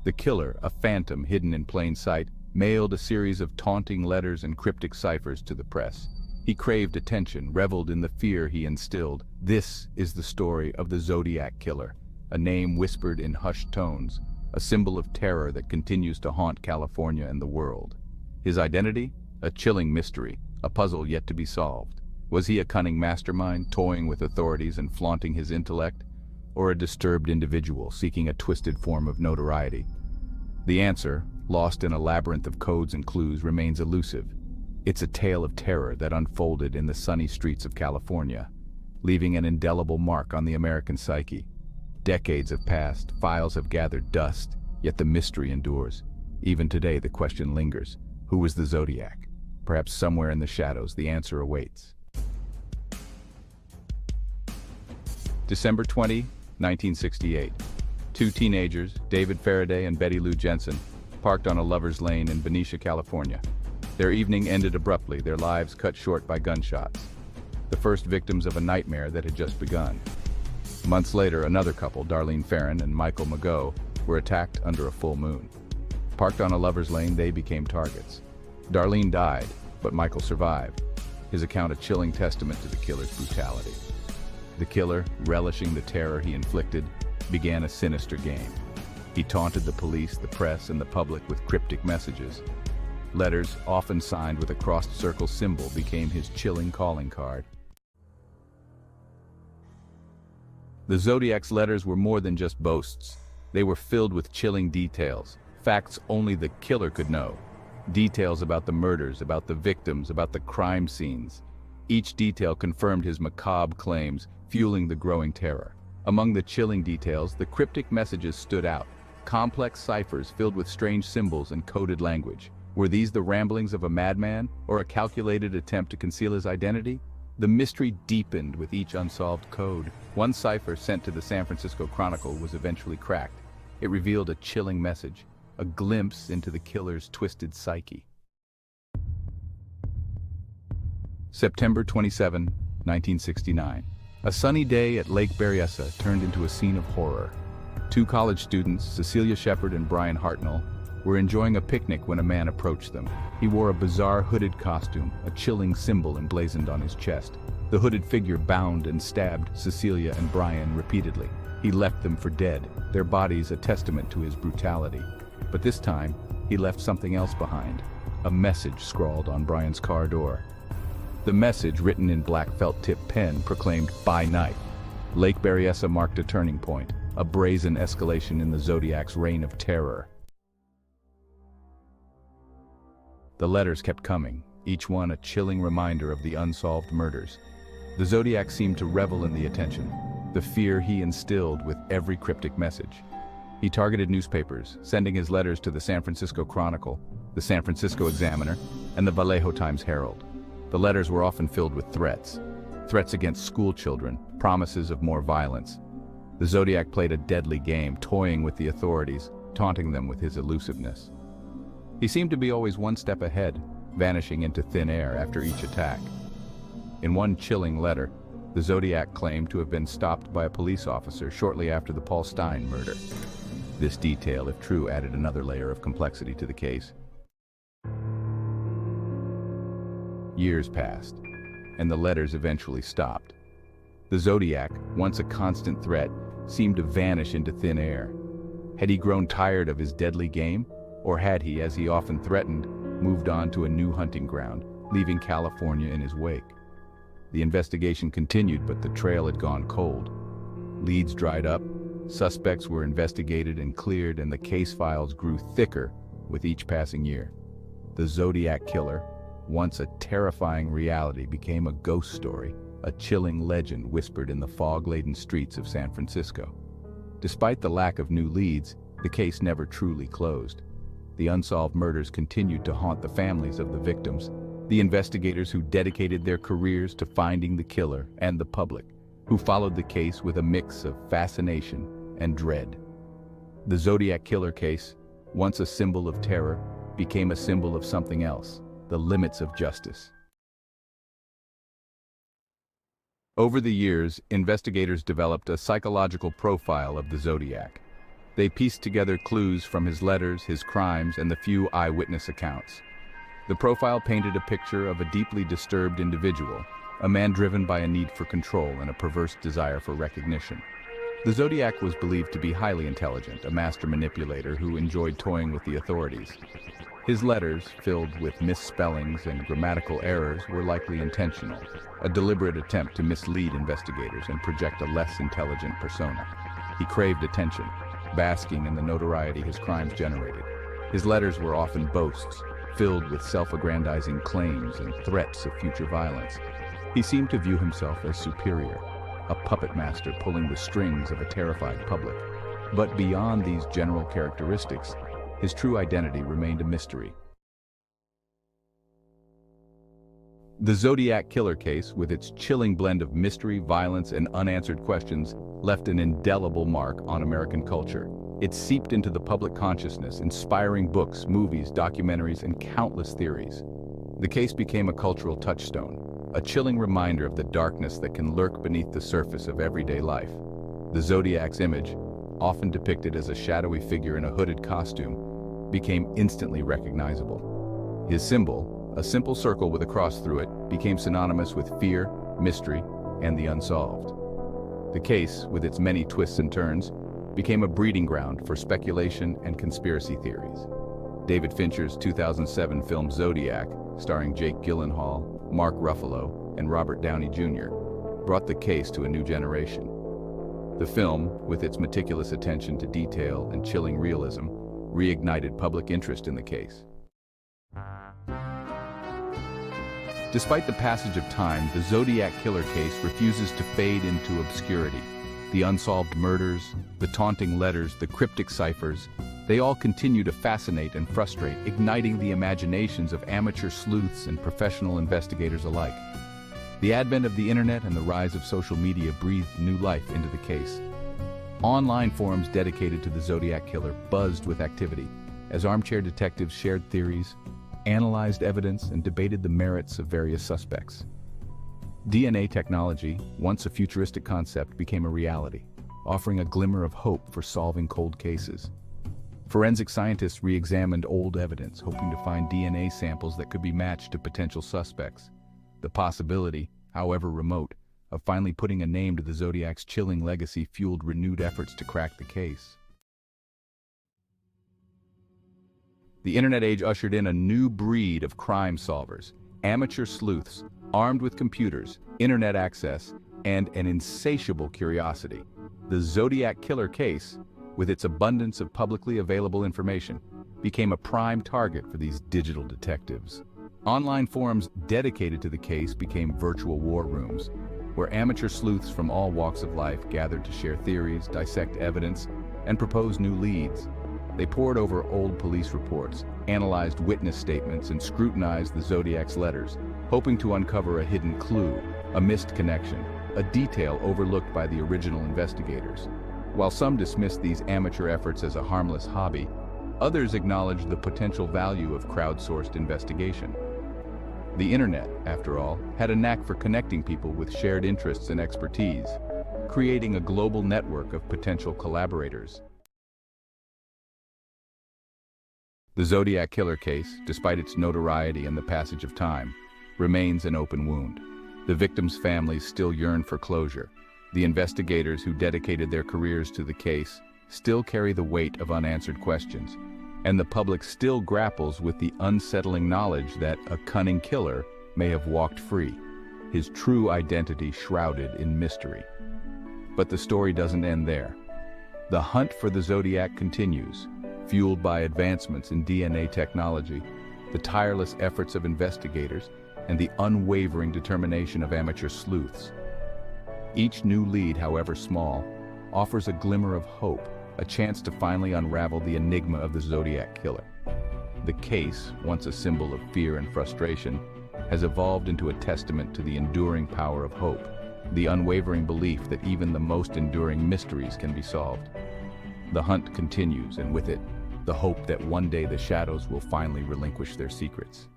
The killer, a phantom hidden in plain sight, mailed a series of taunting letters and cryptic ciphers to the press. He craved attention, reveled in the fear he instilled. This is the story of the Zodiac Killer, a name whispered in hushed tones, a symbol of terror that continues to haunt California and the world. His identity? A chilling mystery, a puzzle yet to be solved. Was he a cunning mastermind, toying with authorities and flaunting his intellect, or a disturbed individual seeking a twisted form of notoriety? The answer, lost in a labyrinth of codes and clues, remains elusive. It's a tale of terror that unfolded in the sunny streets of California, leaving an indelible mark on the American psyche. Decades have passed, files have gathered dust, yet the mystery endures. Even today, the question lingers: who was the Zodiac? Perhaps somewhere in the shadows, the answer awaits. December 20, 1968. Two teenagers, David Faraday and Betty Lou Jensen, parked on a lover's lane in Benicia, California. Their evening ended abruptly, their lives cut short by gunshots. The first victims of a nightmare that had just begun. Months later, another couple, Darlene Ferrin and Michael Mageau, were attacked under a full moon. Parked on a lover's lane, they became targets. Darlene died, but Michael survived, his account a chilling testament to the killer's brutality. The killer, relishing the terror he inflicted, began a sinister game. He taunted the police, the press, and the public with cryptic messages. Letters, often signed with a crossed circle symbol, became his chilling calling card. The Zodiac's letters were more than just boasts. They were filled with chilling details, facts only the killer could know. Details about the murders, about the victims, about the crime scenes. Each detail confirmed his macabre claims, fueling the growing terror. Among the chilling details, the cryptic messages stood out. Complex ciphers filled with strange symbols and coded language. Were these the ramblings of a madman, or a calculated attempt to conceal his identity? The mystery deepened with each unsolved code. One cipher sent to the San Francisco Chronicle was eventually cracked. It revealed a chilling message, a glimpse into the killer's twisted psyche. September 27, 1969. A sunny day at Lake Berryessa turned into a scene of horror. Two college students, Cecilia Shepard and Brian Hartnell, were enjoying a picnic when a man approached them. He wore a bizarre hooded costume, a chilling symbol emblazoned on his chest. The hooded figure bound and stabbed Cecilia and Brian repeatedly. He left them for dead, their bodies a testament to his brutality. But this time, he left something else behind, a message scrawled on Brian's car door. The message, written in black felt-tip pen, proclaimed, "By night." Lake Berryessa marked a turning point, a brazen escalation in the Zodiac's reign of terror. The letters kept coming, each one a chilling reminder of the unsolved murders. The Zodiac seemed to revel in the attention, the fear he instilled with every cryptic message. He targeted newspapers, sending his letters to the San Francisco Chronicle, the San Francisco Examiner, and the Vallejo Times-Herald. The letters were often filled with threats against school children, promises of more violence. The Zodiac played a deadly game, toying with the authorities, taunting them with his elusiveness. He seemed to be always one step ahead, vanishing into thin air after each attack. In one chilling letter, the Zodiac claimed to have been stopped by a police officer shortly after the Paul Stein murder. This detail, if true, added another layer of complexity to the case. Years passed, and the letters eventually stopped. The Zodiac, once a constant threat, seemed to vanish into thin air. Had he grown tired of his deadly game? Or had he, as he often threatened, moved on to a new hunting ground, leaving California in his wake? The investigation continued, but the trail had gone cold. Leads dried up, suspects were investigated and cleared, and the case files grew thicker with each passing year. The Zodiac Killer, once a terrifying reality, became a ghost story, a chilling legend whispered in the fog-laden streets of San Francisco. Despite the lack of new leads, the case never truly closed. The unsolved murders continued to haunt the families of the victims, the investigators who dedicated their careers to finding the killer, and the public, who followed the case with a mix of fascination and dread. The Zodiac Killer case, once a symbol of terror, became a symbol of something else, the limits of justice. Over the years, investigators developed a psychological profile of the Zodiac. They pieced together clues from his letters, his crimes, and the few eyewitness accounts. The profile painted a picture of a deeply disturbed individual, a man driven by a need for control and a perverse desire for recognition. The Zodiac was believed to be highly intelligent, a master manipulator who enjoyed toying with the authorities. His letters, filled with misspellings and grammatical errors, were likely intentional, a deliberate attempt to mislead investigators and project a less intelligent persona. He craved attention, basking in the notoriety his crimes generated. His letters were often boasts, filled with self-aggrandizing claims and threats of future violence. He seemed to view himself as superior, a puppet master pulling the strings of a terrified public. But beyond these general characteristics, his true identity remained a mystery. The Zodiac Killer case, with its chilling blend of mystery, violence, and unanswered questions, left an indelible mark on American culture. It seeped into the public consciousness, inspiring books, movies, documentaries, and countless theories. The case became a cultural touchstone, a chilling reminder of the darkness that can lurk beneath the surface of everyday life. The Zodiac's image, often depicted as a shadowy figure in a hooded costume, became instantly recognizable. His symbol, a simple circle with a cross through it, became synonymous with fear, mystery, and the unsolved. The case, with its many twists and turns, became a breeding ground for speculation and conspiracy theories. David Fincher's 2007 film Zodiac, starring Jake Gyllenhaal, Mark Ruffalo, and Robert Downey Jr., brought the case to a new generation. The film, with its meticulous attention to detail and chilling realism, reignited public interest in the case. Despite the passage of time, the Zodiac Killer case refuses to fade into obscurity. The unsolved murders, the taunting letters, the cryptic ciphers, they all continue to fascinate and frustrate, igniting the imaginations of amateur sleuths and professional investigators alike. The advent of the internet and the rise of social media breathed new life into the case. Online forums dedicated to the Zodiac Killer buzzed with activity, as armchair detectives shared theories, analyzed evidence, and debated the merits of various suspects. DNA technology, once a futuristic concept, became a reality, offering a glimmer of hope for solving cold cases. Forensic scientists re-examined old evidence, hoping to find DNA samples that could be matched to potential suspects. The possibility, however remote, of finally putting a name to the Zodiac's chilling legacy fueled renewed efforts to crack the case. The internet age ushered in a new breed of crime solvers, amateur sleuths, armed with computers, internet access, and an insatiable curiosity. The Zodiac Killer case, with its abundance of publicly available information, became a prime target for these digital detectives. Online forums dedicated to the case became virtual war rooms, where amateur sleuths from all walks of life gathered to share theories, dissect evidence, and propose new leads. They pored over old police reports, analyzed witness statements, and scrutinized the Zodiac's letters, hoping to uncover a hidden clue, a missed connection, a detail overlooked by the original investigators. While some dismissed these amateur efforts as a harmless hobby, others acknowledged the potential value of crowdsourced investigation. The internet, after all, had a knack for connecting people with shared interests and expertise, creating a global network of potential collaborators. The Zodiac Killer case, despite its notoriety and the passage of time, remains an open wound. The victims' families still yearn for closure. The investigators who dedicated their careers to the case still carry the weight of unanswered questions, and the public still grapples with the unsettling knowledge that a cunning killer may have walked free, his true identity shrouded in mystery. But the story doesn't end there. The hunt for the Zodiac continues, fueled by advancements in DNA technology, the tireless efforts of investigators, and the unwavering determination of amateur sleuths. Each new lead, however small, offers a glimmer of hope, a chance to finally unravel the enigma of the Zodiac Killer. The case, once a symbol of fear and frustration, has evolved into a testament to the enduring power of hope, the unwavering belief that even the most enduring mysteries can be solved. The hunt continues, and with it, the hope that one day the shadows will finally relinquish their secrets.